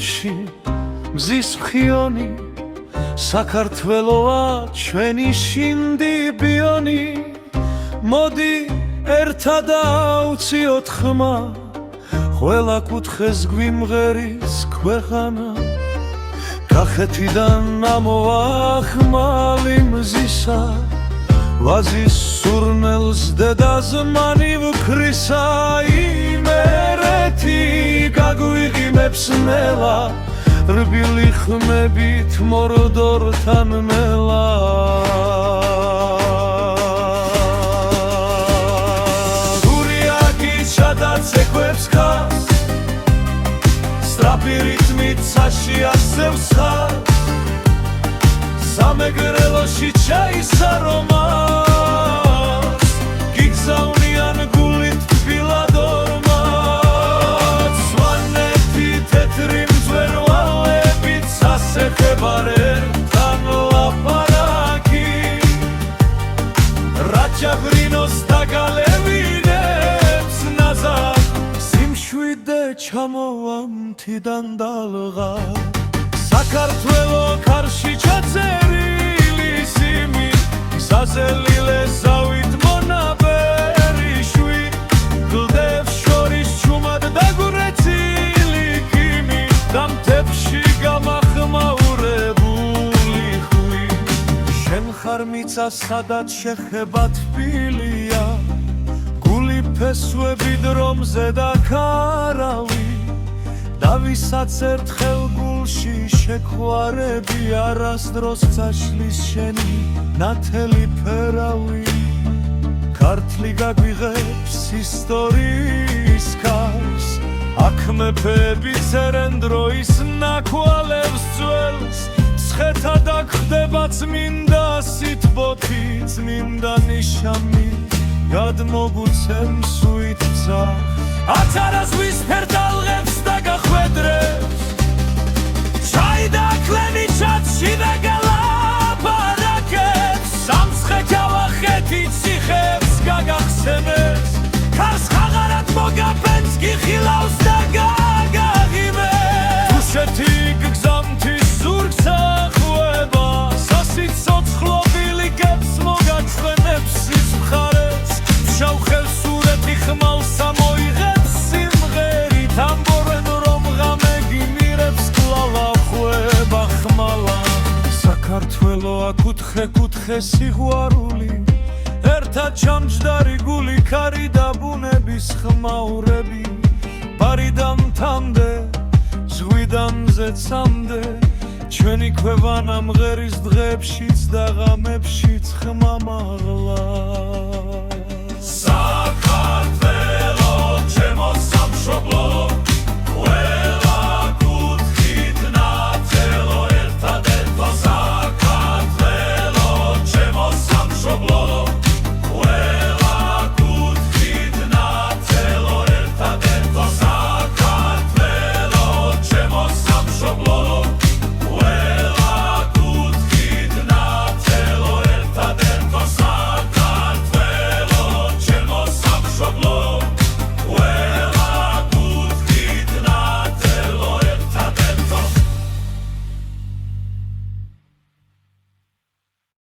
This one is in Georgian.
გულში მზის მხიონი საქართველოა ჩვენი შინდიბიონი მოდი ერთად აუციოთ ხმა ყველა კუთხეს გვიმღერის ქვეყანა კახეთიდან ამოახმალი მზისა ვაზის სურნელს დედაზმანი ვქრისა იმერეთი გაგვიღიმებს ნელა რბილი ხმებით მორდორთან მელა გურიაკი ჩადაცეკვებს ხას სწრაფი რიტმით საშიასებს ხას სამეგრელოში ჩაისარომას გიგზავნიან გულით თბილად ორმას სვანეთი თეთრი მძვერვალებით სასეხებარ ერთან ლაპარაკი რაჭავრინოს დაგალევინებს ნაზარ სიმშვიდე ჩამოვამთიდან დალღა საქართველო კარში ჩაწერილი სიმით გზაზელილე ზავით მონაბერი შვი გლდებს შორის ჩუმად დაგვრეცილი კიმი და მთებში გამახმაურებული ხვი შენ ხარ მიწა სადაც შეხება თბილია გული ფესვები დრომზე და ქარავი დავისაც ერთხელ გულში შექვარები არასდროს წაშლის შენი ნათელი ფერავი ქართლი გაგვიღებს ისტორიის ქარს აქ მეფეები წერენ დროის ნაკვალევს ძველს მცხეთად აქ ხდება წმინდა სითბოთი წმინდა ნიშამი გადმოგუცემ სუიტცა აცარას ვისფერ დალღებს დაგახვედრებს ჩაიდაკლენი ჩათში და გალაპარაკებს სამცხე გავახეთი ციხებს გაგახსენებს ქარს ხაღარად მოგაფენს გიხილავს და გაგაღიმებს თუშეთი გგზამთის ზურგს ახვება სასიცოცხლობილი გებს მოგაჩვენებს სიცხარეს ფშავ ხელსურეთი ხმალს ამოიღებს სიმღერით ამბორენ რომ ღამე გიმირებს კვლავა ხვება ხმალა საქართველო აკუთხე სიყვარული ერთად ჩამჯდარი გული ქარი და ბუნების ხმაურები ბარიდამთამდე ზღვიდან ზეცამდე ჩვენი ქვევანა მღერის დღეებშიც და ღამებშიც ხმა მაღლა